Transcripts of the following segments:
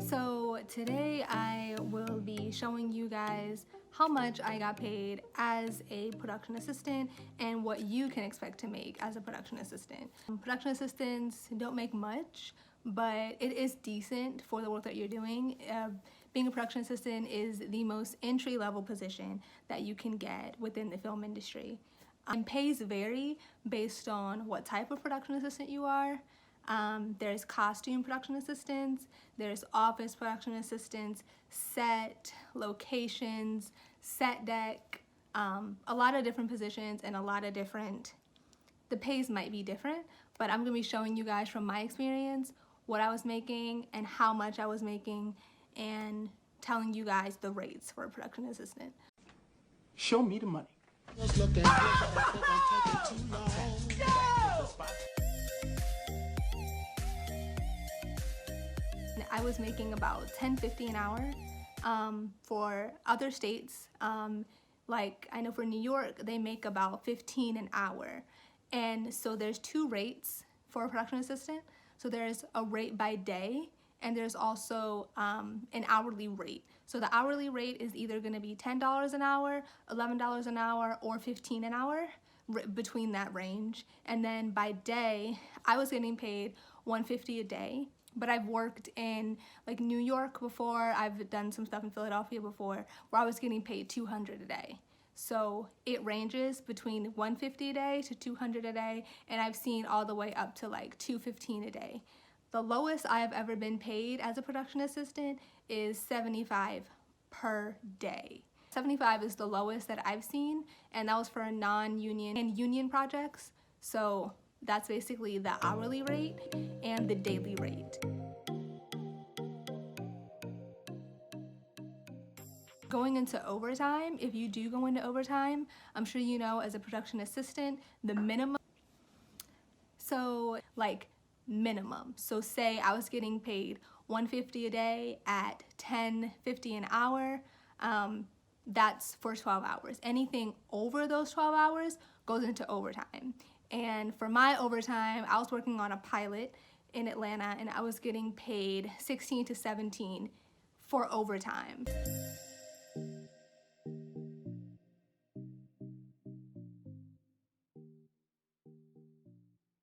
So today I will be showing you guys how much I got paid as a production assistant and what you can expect to make as a production assistant. Production assistants don't make much, but it is decent for the work that you're doing. Being a production assistant is the most entry-level position that you can get within the film industry. Pays vary based on what type of production assistant you are. There's costume production assistants, there's office production assistants, set, locations, set deck, a lot of different positions and a lot of different, the pays might be different, but I'm gonna be showing you guys from my experience what I was making and how much I was making and telling you guys the rates for a production assistant. Show me the money. I was making about $10.50 an hour. For other states, like I know for New York, they make about $15 an hour. And so there's two rates for a production assistant. So there's a rate by day and there's also an hourly rate. So the hourly rate is either gonna be $10 an hour, $11 an hour, or $15 an hour, between that range. And then by day, I was getting paid $150 a day. But I've worked in like New York before, I've done some stuff in Philadelphia before, where I was getting paid $200 a day. So it ranges between $150 a day to $200 a day, and I've seen all the way up to like $215 a day. The lowest I have ever been paid as a production assistant is $75 per day. $75 is the lowest that I've seen, and that was for a non-union and union projects. So that's basically the hourly rate and the daily rate. Going into overtime, if you do go into overtime, I'm sure you know as a production assistant, the minimum, so like minimum. So say I was getting paid $150 a day at $10.50 an hour, that's for 12 hours. Anything over those 12 hours goes into overtime. And for my overtime, I was working on a pilot in Atlanta and I was getting paid $16 to $17 for overtime.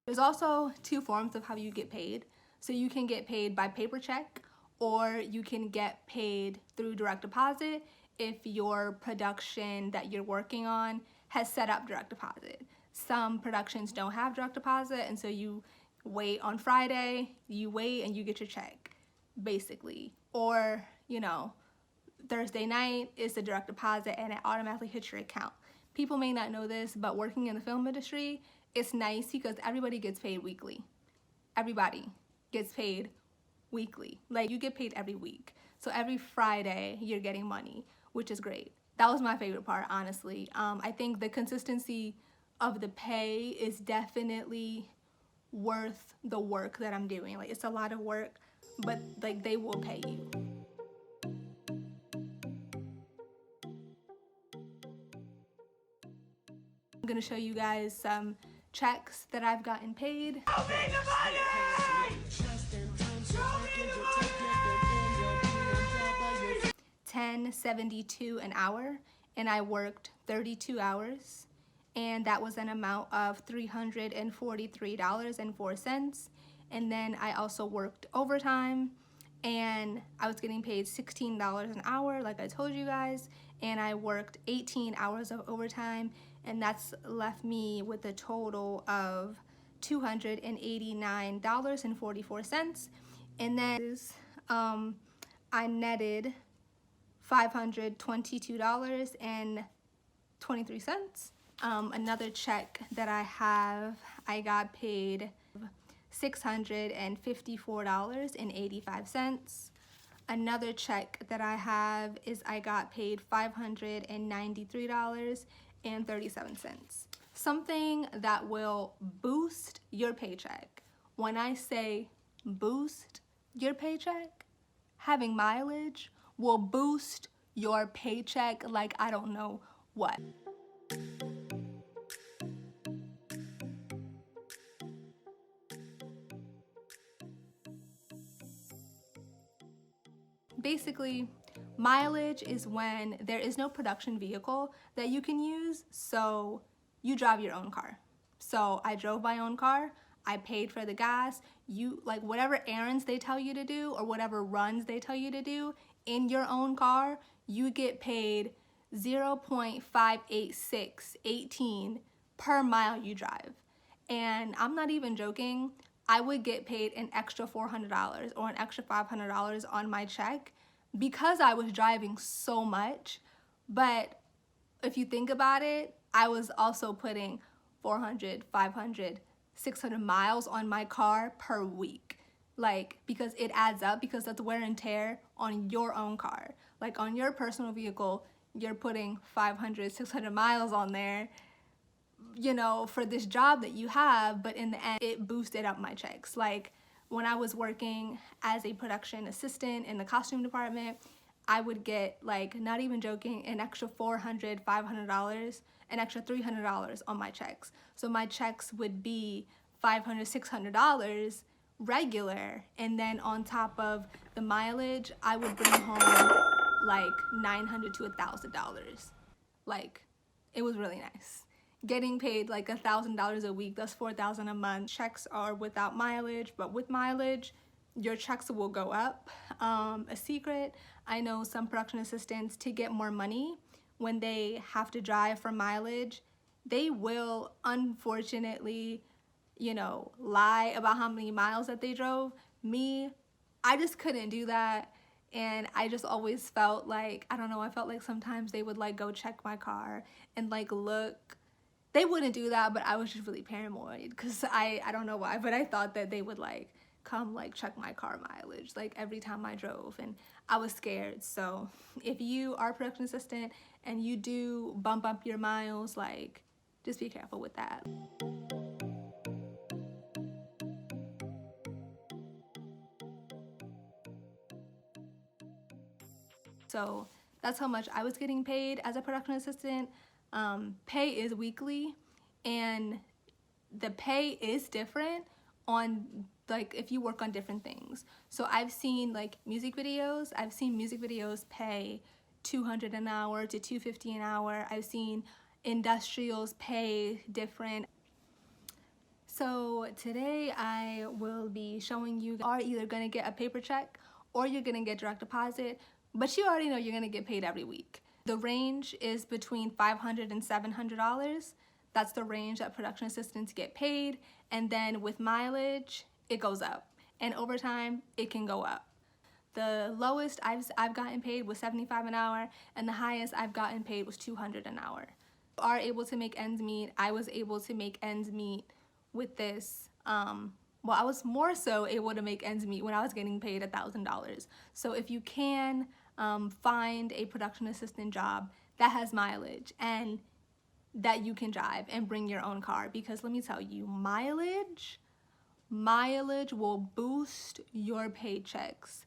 There's also two forms of how you get paid. So you can get paid by paper check, or you can get paid through direct deposit if your production that you're working on has set up direct deposit. Some productions don't have direct deposit, and so you wait on Friday, you wait and you get your check, basically. Or, you know, Thursday night is the direct deposit and it automatically hits your account. People may not know this, but working in the film industry, it's nice because everybody gets paid weekly. Everybody gets paid weekly. Like, you get paid every week. So every Friday you're getting money, which is great. That was my favorite part, honestly. I think the consistency of the pay is definitely worth the work that I'm doing. Like, it's a lot of work, but like they will pay you. I'm gonna show you guys some checks that I've gotten paid. $10.72 an hour, and I worked 32 hours. And that was an amount of $343.04. And then I also worked overtime, and I was getting paid $16 an hour, like I told you guys, and I worked 18 hours of overtime, and that's left me with a total of $289.44. And then I netted $522.23. Another check that I have, I got paid $654.85. Another check that I have is I got paid $593.37. Something that will boost your paycheck. When I say boost your paycheck, having mileage will boost your paycheck like I don't know what. basically, mileage is when there is no production vehicle that you can use, so you drive your own car. So I drove my own car, I paid for the gas, you like whatever errands they tell you to do or whatever runs they tell you to do in your own car, you get paid 0.58618 per mile you drive. And I'm not even joking, I would get paid an extra $400 or an extra $500 on my check because I was driving so much. But if you think about it, I was also putting 400, 500, 600 miles on my car per week. Like, because it adds up, because that's wear and tear on your own car. Like on your personal vehicle, you're putting 500, 600 miles on there, you know, for this job that you have, but in the end, it boosted up my checks. Like when I was working as a production assistant in the costume department, I would get, like, not even joking, an extra $400, $500, an extra $300 on my checks. So my checks would be $500, $600 regular, and then on top of the mileage, I would bring home like $900 to $1,000. Like, it was really nice. Getting paid like $1,000 a week, that's $4,000 a month. Checks are without mileage, but with mileage, your checks will go up. A secret, I know some production assistants, to get more money when they have to drive for mileage, they will unfortunately, you know, lie about how many miles that they drove. Me, I just couldn't do that. And I just always felt like, I don't know, I felt like sometimes they would like go check my car and like look. They wouldn't do that, but I was just really paranoid because I don't know why, but I thought that they would like come like check my car mileage like every time I drove, and I was scared. So if you are a production assistant and you do bump up your miles, like, just be careful with that. So that's how much I was getting paid as a production assistant. Pay is weekly, and the pay is different on, like, if you work on different things. So I've seen like music videos, pay $200 an hour to $250 an hour. I've seen industrials pay different. So today I will be showing you are either gonna get a paper check or you're gonna get direct deposit, but you already know you're gonna get paid every week. The range is between $500 and $700. That's the range that production assistants get paid. And then with mileage, it goes up. And overtime, it can go up. The lowest I've gotten paid was $75 an hour, and the highest I've gotten paid was $200 an hour. Are able to make ends meet. I was able to make ends meet with this. Well, I was more so able to make ends meet when I was getting paid $1,000. So if you can find a production assistant job that has mileage and that you can drive and bring your own car, because let me tell you, mileage will boost your paychecks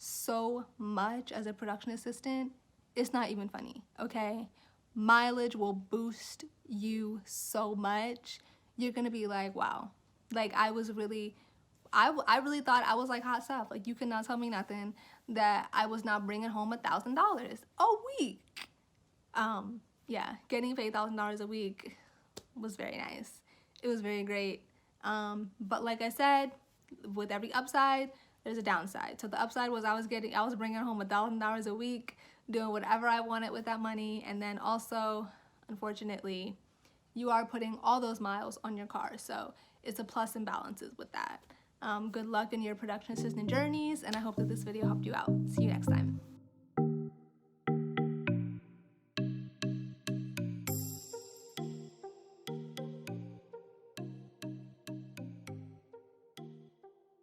so much as a production assistant. It's not even funny, okay? Mileage will boost you so much. You're gonna be like, wow. Like, I really thought I was like hot stuff. Like, you cannot tell me nothing that I was not bringing home $1,000 a week. Yeah, getting paid $1,000 a week was very nice. It was very great. But like I said, with every upside, there's a downside. So the upside was I was bringing home $1,000 a week, doing whatever I wanted with that money. And then also, unfortunately, you are putting all those miles on your car. So it's a plus and balances with that. Good luck in your production assistant journeys, and I hope that this video helped you out. See you next time.